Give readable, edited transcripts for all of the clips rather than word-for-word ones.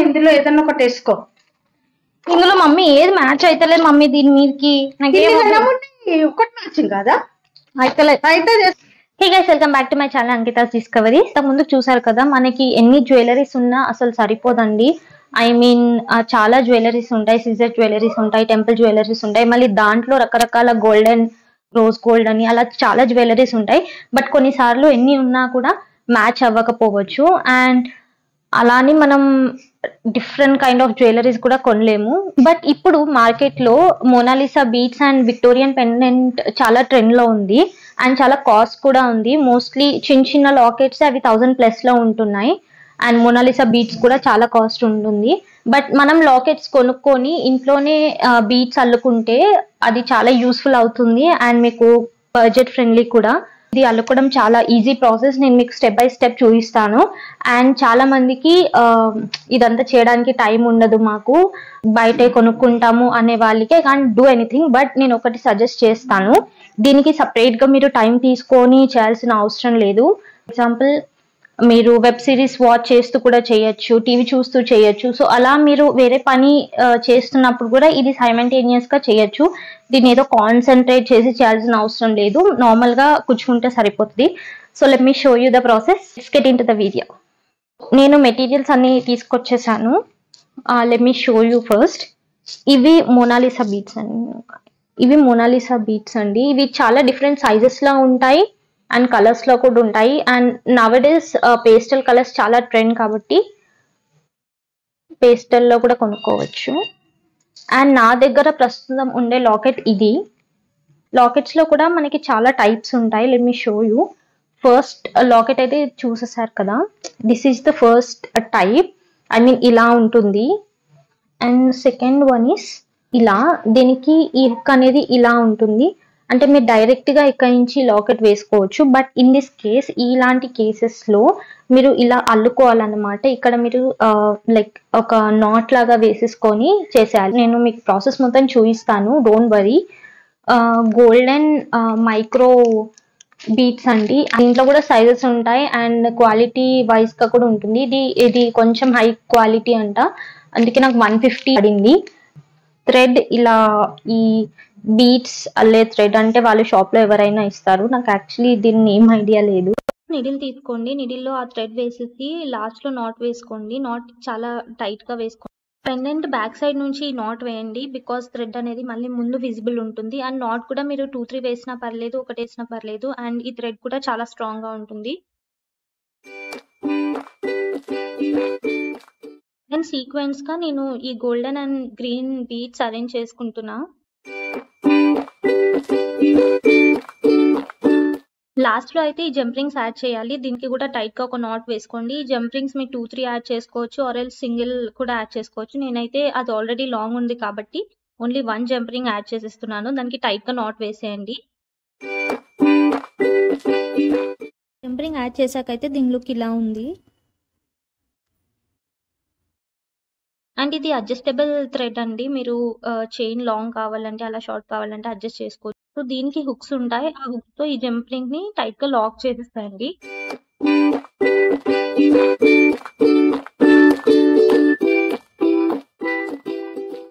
ఇందులో ఏదన్నా ఒకటి వేసుకో. ఇందులో మమ్మీ ఏది మ్యాచ్ అయితలేదు మమ్మీ, దీని మీదకి ఒకటి మ్యాచింగ్ కాదా? అయితే hey guys, welcome back to my channel Ankita's discovery. ముందు చూసారు కదా, మనకి ఎన్ని జ్యువెలరీస్ ఉన్నా అసలు సరిపోదండి. ఐ మీన్ చాలా జ్యువెలరీస్ ఉంటాయి, సిజర్ జ్యువెలరీస్ ఉంటాయి, టెంపుల్ జ్యువెలరీస్ ఉంటాయి, మళ్ళీ దాంట్లో రకరకాల గోల్డెన్ రోజ్ గోల్డ్ అని అలా చాలా జ్యువెలరీస్ ఉంటాయి. బట్ కొన్నిసార్లు ఎన్ని ఉన్నా కూడా మ్యాచ్ అవ్వకపోవచ్చు. అండ్ అలానే మనం డిఫరెంట్ కైండ్ ఆఫ్ జ్యువెలరీస్ కూడా కొనలేము. బట్ ఇప్పుడు మార్కెట్ లో Mona Lisa beads and Victorian pendant చాలా ట్రెండ్ లో ఉంది అండ్ చాలా కాస్ట్ కూడా ఉంది. మోస్ట్లీ చిన్న చిన్న లాకెట్స్ అవి 1000+ లో ఉంటున్నాయి అండ్ మోనాలిసా బీడ్స్ కూడా చాలా కాస్ట్ ఉంటుంది. బట్ మనం లాకెట్స్ కొనుక్కొని ఇంట్లోనే బీడ్స్ అల్లుకుంటే అది చాలా యూస్ఫుల్ అవుతుంది అండ్ మీకు బడ్జెట్ ఫ్రెండ్లీ కూడా. ఇది అల్లుకోవడం చాలా ఈజీ ప్రాసెస్, నేను మీకు స్టెప్ బై స్టెప్ చూపిస్తాను. అండ్ చాలా మందికి ఇదంతా చేయడానికి టైం ఉండదు, మాకు బయటే కొనుక్కుంటాము అనే వాళ్ళకి I can't do anything. But నేను ఒకటి సజెస్ట్ చేస్తాను, దీనికి సపరేట్ గా మీరు టైం తీసుకొని చేయాల్సిన అవసరం లేదు. ఎగ్జాంపుల్, మీరు వెబ్ సిరీస్ వాచ్ చేస్తూ కూడా చేయొచ్చు, టీవీ చూస్తూ చేయొచ్చు. సో అలా మీరు వేరే పని చేస్తున్నప్పుడు కూడా ఇది సైమల్టేనియస్ గా చేయొచ్చు. దీన్ని ఏదో కాన్సన్ట్రేట్ చేసి చేయాల్సిన అవసరం లేదు, నార్మల్ గా కూర్చుంటే సరిపోతుంది. So let me show you the process. Let's get into the video. నేను మెటీరియల్స్ అన్ని తీసుకొచ్చేసాను. Let me show you first. ఇవి మోనాలిసా బీడ్స్ అండి. ఇవి చాలా డిఫరెంట్ సైజెస్ లో ఉంటాయి అండ్ కలర్స్ లో కూడా ఉంటాయి. అండ్ నవడేస్ పేస్టల్ కలర్స్ చాలా ట్రెండ్ కాబట్టి పేస్టల్ లో కూడా కొనుక్కోవచ్చు. అండ్ నా దగ్గర ప్రస్తుతం ఉండే లాకెట్ ఇది. లాకెట్స్ లో కూడా మనకి చాలా టైప్స్ ఉంటాయి. Let me show you. First locket అయితే చూసేసారు కదా, this is the first type. I mean ఇలా ఉంటుంది. అండ్ సెకండ్ వన్ ఇస్ ఇలా, దీనికి ఈ హుక్ అనేది ఇలా ఉంటుంది. అంటే మీరు డైరెక్ట్ గా ఇక్కడ నుంచి లాకెట్ వేసుకోవచ్చు. బట్ ఇన్ దిస్ కేస్, ఇలాంటి కేసెస్ లో మీరు ఇలా అల్లుకోవాలన్నమాట. ఇక్కడ మీరు లైక్ ఒక నాట్ లాగా వేసేసుకొని చేసేయాలి. నేను మీకు ప్రాసెస్ మొత్తం చూపిస్తాను, don't worry. Golden micro beads అండి. దీంట్లో కూడా సైజెస్ ఉంటాయి అండ్ క్వాలిటీ వైజ్ గా కూడా ఉంటుంది. ఇది కొంచెం హై క్వాలిటీ అంట, అందుకే నాకు 150 పడింది. థ్రెడ్ ఇలా, ఈ బీడ్స్ అల్లే థ్రెడ్ అంటే వాళ్ళు షాప్ లో ఎవరైనా ఇస్తారు, నాకు యాక్చువల్లీ దీన్ని ఏం ఐడియా లేదు. నిడిల్ తీసుకోండి, నిడిల్ లో ఆ థ్రెడ్ వేసేసి లాస్ట్ లో నాట్ వేసుకోండి. నాట్ చాలా టైట్ గా వేసుకోండి. పెండెంట్ బ్యాక్ సైడ్ నుంచి నాట్ వేయండి, బికాస్ థ్రెడ్ అనేది మళ్ళీ ముందు విజిబుల్ ఉంటుంది. అండ్ నాట్ కూడా మీరు 2-3 వేసినా పర్లేదు, ఒకటి వేసినా పర్లేదు. అండ్ ఈ థ్రెడ్ కూడా చాలా స్ట్రాంగ్ గా ఉంటుంది. అండ్ సీక్వెన్స్ గా నేను ఈ golden and green beads arrange చేసుకుంటున్నా. లాస్ట్ లో అయితే ఈ జంప్ రింగ్స్ యాడ్ చేయాలి. దీనికి కూడా టైట్ గా ఒక నాట్ వేసుకోండి. ఈ జంప్ రింగ్స్ మీరు 2-3 యాడ్ చేసుకోవచ్చు, ఆర్ ఎల్స్ సింగిల్ కూడా యాడ్ చేసుకోవచ్చు. నేనైతే అది ఆల్రెడీ లాంగ్ ఉంది కాబట్టి ఓన్లీ 1 జంప్ రింగ్ యాడ్ చేసేస్తున్నాను. దానికి టైట్ గా నాట్ వేసేయండి. జంప్ రింగ్ యాడ్ చేశాకైతే దీని లుక్ ఇలా ఉంది. అండ్ ఇది అడ్జస్టబుల్ థ్రెడ్ అండి, మీరు చైన్ లాంగ్ కావాలంటే అలా షార్ట్ కావాలంటే అడ్జస్ట్ చేసుకోవచ్చు. సో దీనికి హుక్స్ ఉంటాయి, ఆ హుక్స్ తో ఈ జంప్ రింగ్ ని టైట్ గా లాక్ చేసేస్తాయండి.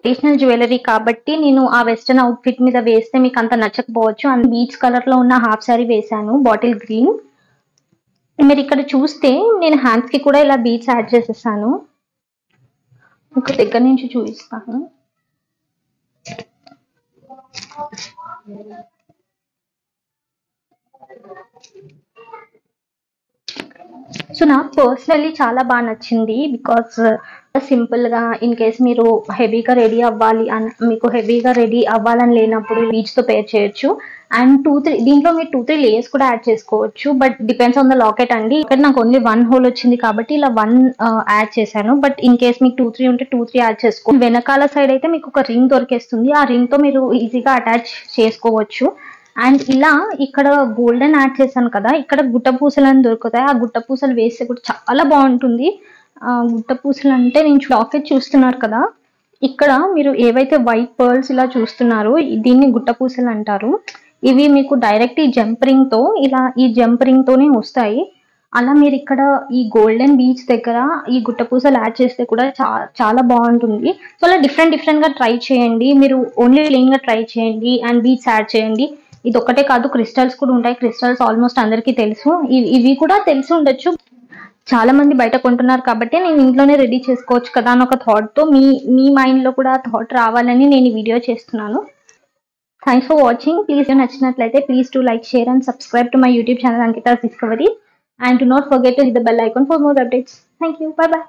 ట్రెడిషనల్ జ్యువెలరీ కాబట్టి నేను ఆ వెస్టర్న్ అవుట్ఫిట్ మీద వేస్తే మీకు అంత నచ్చకపోవచ్చు. అండ్ బీచ్ కలర్ లో ఉన్న హాఫ్ సారీ వేసాను, బాటిల్ గ్రీన్. మీరు ఇక్కడ చూస్తే నేను హ్యాండ్స్ కి కూడా ఇలా బీడ్స్ యాడ్ చేసేసాను. ఒక దగ్గర నుంచి చూపిస్తాను. సో నాకు పర్సనల్లీ చాలా బాగా నచ్చింది, బికాస్ సింపుల్ గా ఇన్ కేస్ మీరు హెవీగా రెడీ అవ్వాలి మీకు హెవీగా రెడీ అవ్వాలని లేనప్పుడు బీచ్ తో పేర్ చేయొచ్చు. అండ్ 2-3 దీంట్లో మీరు 2-3 లేయర్స్ కూడా యాడ్ చేసుకోవచ్చు. But depends on the locket అండి. ఇక్కడ నాకు ఓన్లీ 1 హోల్ వచ్చింది కాబట్టి ఇలా 1 యాడ్ చేశాను. బట్ ఇన్ కేస్ మీకు 2-3 ఉంటే 2-3 యాడ్ చేసుకో. వెనకాల సైడ్ అయితే మీకు ఒక రింగ్ దొరికేస్తుంది, ఆ రింగ్ తో మీరు ఈజీగా అటాచ్ చేసుకోవచ్చు. అండ్ ఇలా ఇక్కడ గోల్డెన్ యాడ్ చేశాను కదా, ఇక్కడ గుట్ట పూసలు అని దొరుకుతాయి. ఆ గుట్ట పూసలు వేస్తే కూడా చాలా బాగుంటుంది. గుట్ట పూసలు అంటే నేను లాకెట్ చూస్తున్నారు కదా, ఇక్కడ మీరు ఏవైతే వైట్ పర్ల్స్ ఇలా చూస్తున్నారో దీన్ని గుట్ట పూసలు అంటారు. ఇవి మీకు డైరెక్ట్ ఈ జంప్ రింగ్ తో ఇలా ఈ జంప్ రింగ్ తోనే వస్తాయి. అలా మీరు ఇక్కడ ఈ గోల్డెన్ బీచ్ దగ్గర ఈ గుట్టపూసలు యాడ్ చేస్తే కూడా చాలా బాగుంటుంది. సో అలా డిఫరెంట్ గా ట్రై చేయండి. మీరు ఓన్లీ ప్లెయిన్ గా ట్రై చేయండి అండ్ బీచ్ యాడ్ చేయండి. ఇది ఒక్కటే కాదు, క్రిస్టల్స్ కూడా ఉంటాయి. క్రిస్టల్స్ ఆల్మోస్ట్ అందరికీ తెలుసు, ఇవి కూడా తెలిసి ఉండొచ్చు. చాలా మంది బయట కొంటున్నారు కాబట్టి నేను ఇంట్లోనే రెడీ చేసుకోవచ్చు కదా అని ఒక థాట్ తో మీ మైండ్ లో కూడా థాట్ రావాలని నేను ఈ వీడియో చేస్తున్నాను. Thanks for watching. ప్లీజ్ నచ్చినట్లయితే please to like, share and subscribe to my YouTube channel Ankita's Discovery, and do not forget to hit the bell icon for more updates. Thank you. Bye bye.